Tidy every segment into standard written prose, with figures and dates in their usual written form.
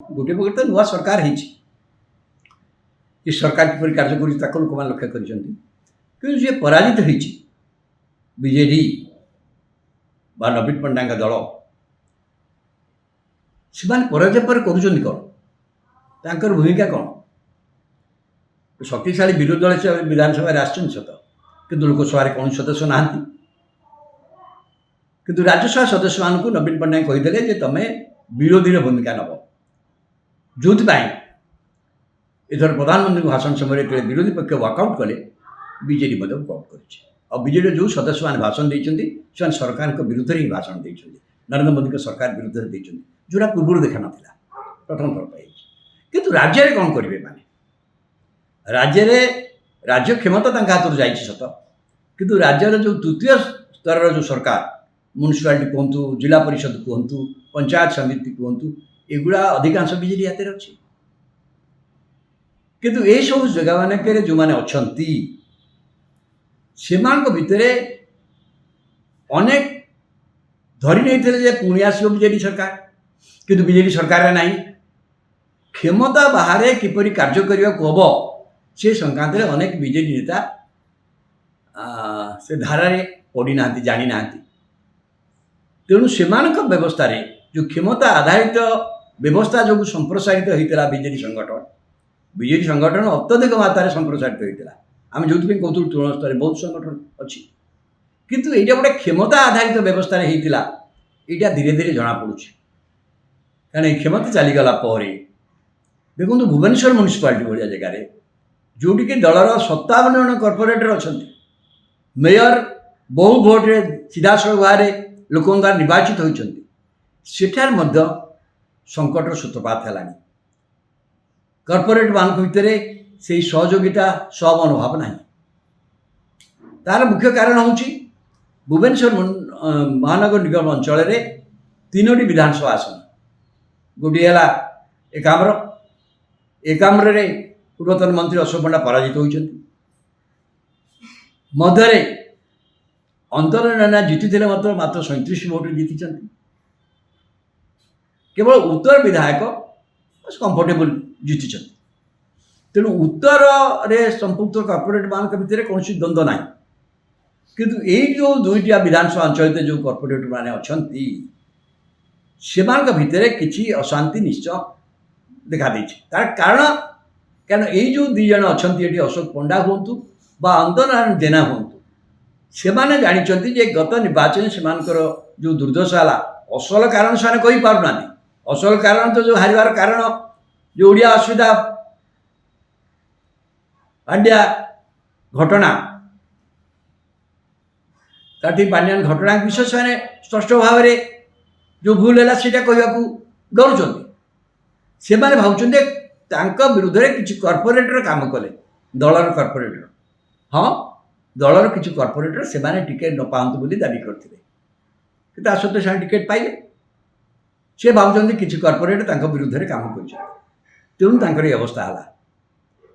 गोटे पक्ष तो नुआ सरकार है सरकार किपर कार्य कर लोक लक्ष्य कर जी पराजित होती बीजेडी बा नवीन पट्टनायक दल से पराजय पर कर भूमिका कौन शक्तिशाली विरोधी दल से विधानसभा आसत कि लोकसभा कौन सदस्य ना किंतु राज्यसभा सदस्य मानक नवीन पट्टनायक कहीदे जे तुम विरोधी भूमिका नब जो इधर प्रधानमंत्री भाषण समय विरोधी पक्ष वाकआउट कले बीजेडी वाकआउट कर बीजेडी जो सदस्य मैंने भाषण देते सरकार विरुद्ध ही भाषण देते नरेंद्र मोदी सरकार विरुद्ध देते जोड़ा पूर्व देखा नाला प्रथम थर पर किंतु राज्य में कौन करेंगे माने राज्य क्षमता हाथ जा सत किंतु राज्यर जो तृतीय स्तर जो सरकार म्युनिसिपालिटी कहतु जिला परिषद कहतु पंचायत समिति कहतु एगुड़ा अधिकांश बीजेडी हाथ में अच्छी किंतु ये सब जगह मानक जो मैंने अच्छा से भितर अनेक धरी नहीं थे पुणी आसो बीजेडी सरकार किंतु बीजेडी सरकार ना क्षमता बाहर किपर कार्य करने को हम से संक्रांत अनेक बीजेडी नेता से धारा पड़ी ना जानी ना तेणु से व्यवस्था जो क्षमता आधारित व्यवस्था जो संप्रसारित होता बीजेडी संगठन अत्यधिक मात्रा संप्रसारित होता आम जो कहूँ तृणमूल स्तर बहुत संगठन अच्छी किंतु यहाँ गोटे क्षमता आधारित व्यवस्था होता यहाँ धीरे धीरे जना पड़ू कारण क्षमता चलीगला देखो भुवनेश्वर म्युनिसिपालिटी भाया जगार जोटि दलर 57 जन कॉर्पोरेटर अच्छा मेयर बहु भोट्रे सीधासख भाव लोक निर्वाचित होती सेठार संकटर सूत्रपात है कॉर्पोरेट मान भितर से सहयोगिता समनोभाव ना तार मुख्य कारण हूँ भुवनेश्वर महानगर निगम अंचल 3टी विधानसभा आसन गोटे है एकाम्र पूर्वतन मंत्री अशोक पंडा पराजित होती मध्य अंतर नाना जीति मात्र 37 भोट जीति केवल उत्तर विधायक कंफर्टेबल जीति तेणु उत्तर रे संपुक्त कॉर्पोरेट मान भितर कौन द्वंद्व ना किंतु यही जो 2टी विधानसभा अंचल जो कॉर्पोरेट माने अच्छा से भितर किसी अशांति निश्चय देखा तार कारण क्या यही जो 2 जन अच्छा ये अशोक पंडा हूँ बा अंतरनारायण जेना हूँ से जानते जे गत निर्वाचन से जो दुर्दशा है असल कारण से कही पारना असल कारण तो जो हारिवार कारण जो ओडिया असुविधा पांड्या घटना काटी पांड्यान घटना विषय से स्पष्ट भाव में जो भूल है सीटा कहवाक डरुंच से भावुं विरुद्ध में किसी कॉर्पोरेटर काम कले दलर कॉर्पोरेटर हाँ दलर किसी कॉर्पोरेटर से टिकेट न पातु बोली दाबी करते कि सत्वे से टिकेट पाइले से भावुं किसी कॉर्पोरेटर विरुद्ध में काम कर तेणु ये अवस्था है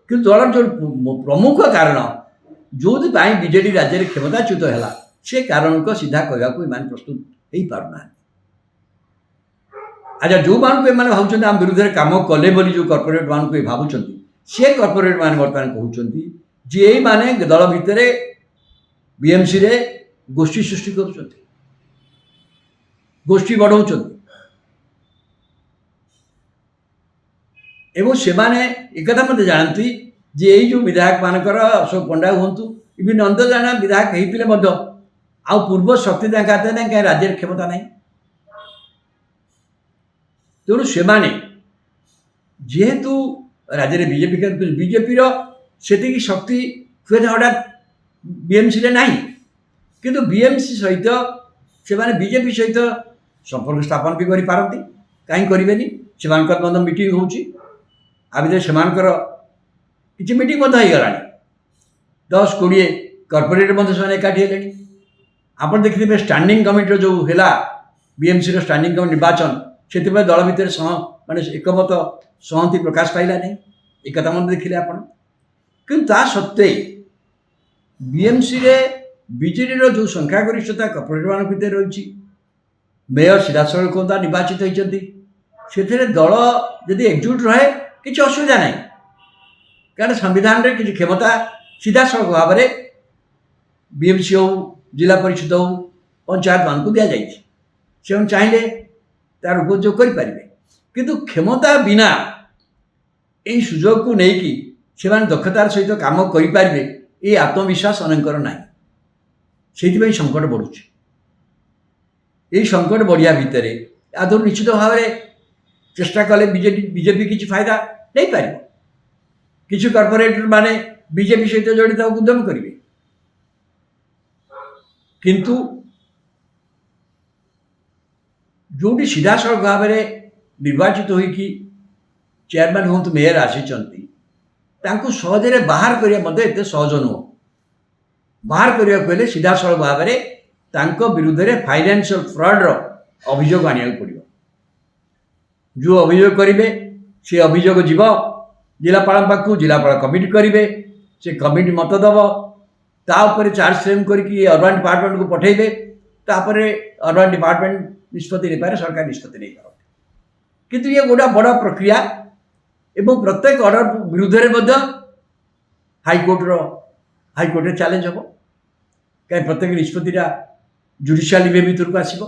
कि दलर जो प्रमुख कारण जो बीजेडी राज्य में क्षमताच्युत है से कारण को सीधा कहवाक प्रस्तुत हो पारना अच्छा जो मानक भावुं आम विरुद्ध में काम कले जो कॉर्पोरेट मान को भावुं से कॉर्पोरेट मान बर्तमान कहते जे माने दल भितर बीएमसी रे गोष्ठी सृष्टि कर गोष्ठी बढ़ाऊँ एवं से एक मत जानती जे यही जो विधायक मानकर अशोक पंडा हूँ इवन अंत जाना विधायक होते आ पूर्व शक्ति हाथ ना कहीं राज्य क्षमता ना तेणु से जेहेतु राज्य में बीजेपी से शक्ति हुए हठात बीएमसी रे ना किंतु बीएमसी सहित से बीजेपी सहित संपर्क स्थापन भी करती कहीं करें से मीटिंग हो भितर से किसी मीटिंग होगा 10-20 कॉर्पोरेट से एकाठी है आप देखिए स्टैंडिंग कमिटी जो है बीएमसी स्टैंडिंग कमिटी निर्वाचन से दल भितर माने एकमत सहमति प्रकाश पाइला नहीं एक देखिले आप किंतु सत्वे बीएमसी रे बीजेडी जो संख्यागरिष्ठता कॉर्पोरेट मान भितर रही मेयर सीधासख निर्वाचित होती ସେଥିରେ ଦଳ ଯଦି ଏକଜୁଟ ରହେ କିଛି ଅସୁବିଧା ନାହିଁ, କାରଣ ସମ୍ବିଧାନରେ କିଛି କ୍ଷମତା ସିଧାସଳଖ ଭାବରେ ବିଏମ୍ସି ହେଉ, ଜିଲ୍ଲା ପରିଷଦ ହେଉ, ପଞ୍ଚାୟତମାନଙ୍କୁ ଦିଆଯାଇଛି। ସେମାନେ ଚାହିଁଲେ ତାର ଉପଯୋଗ କରିପାରିବେ, କିନ୍ତୁ କ୍ଷମତା ବିନା ଏହି ସୁଯୋଗକୁ ନେଇକି ସେମାନେ ଦକ୍ଷତାର ସହିତ କାମ କରିପାରିବେ ଏ ଆତ୍ମବିଶ୍ୱାସ ଅନେକଙ୍କର ନାହିଁ। ସେଇଥିପାଇଁ ସଙ୍କଟ ବଢ଼ୁଛି। ଏହି ସଙ୍କଟ ବଢ଼ିବା ଭିତରେ ଆଦୌ ନିଶ୍ଚିତ ଭାବରେ ଚେଷ୍ଟା କଲେ ବିଜେପି କିଛି ଫାଇଦା ନେଇପାରିବ। କିଛି କର୍ପୋରେଟର ମାନେ ବିଜେପି ସହିତ ଜଡ଼ିତ ଉଦ୍ୟମ କରିବେ, କିନ୍ତୁ ଯେଉଁଠି ସିଧାସଳଖ ଭାବରେ ନିର୍ବାଚିତ ହୋଇକି ଚେୟାରମ୍ୟାନ୍ ହୁଅନ୍ତୁ ମେୟର ଆସିଛନ୍ତି, ତାଙ୍କୁ ସହଜରେ ବାହାର କରିବା ମଧ୍ୟ ଏତେ ସହଜ ନୁହଁ। ବାହାର କରିବାକୁ ହେଲେ ସିଧାସଳଖ ଭାବରେ ତାଙ୍କ ବିରୁଦ୍ଧରେ ଫାଇନାନ୍ସିଆଲ ଫ୍ରଡର ଅଭିଯୋଗ ଆଣିବାକୁ ପଡ଼ିବ। ଯେଉଁ ଅଭିଯୋଗ କରିବେ ସେ ଅଭିଯୋଗ ଯିବ ଜିଲ୍ଲାପାଳଙ୍କ ପାଖକୁ, ଜିଲ୍ଲାପାଳ କମିଟି କରିବେ, ସେ କମିଟି ମତ ଦେବ, ତା ଉପରେ ଚାର୍ଜ ଫ୍ରେମ୍ କରିକି ଅର୍ବାନ୍ ଡିପାର୍ଟମେଣ୍ଟକୁ ପଠାଇବେ, ତାପରେ ଅର୍ବାନ୍ ଡିପାର୍ଟମେଣ୍ଟ ନିଷ୍ପତ୍ତି ନେଇପାରେ, ସରକାର ନିଷ୍ପତ୍ତି ନେଇପାରନ୍ତି। କିନ୍ତୁ ଇଏ ଗୋଟେ ବଡ଼ ପ୍ରକ୍ରିୟା ଏବଂ ପ୍ରତ୍ୟେକ ଅର୍ଡର ବିରୁଦ୍ଧରେ ମଧ୍ୟ ହାଇକୋର୍ଟରେ ଚ୍ୟାଲେଞ୍ଜ ହେବ, କାହିଁ ପ୍ରତ୍ୟେକ ନିଷ୍ପତ୍ତିଟା ଜୁଡ଼ିସିଆଲ ଇଭେ ଭିତରକୁ ଆସିବ।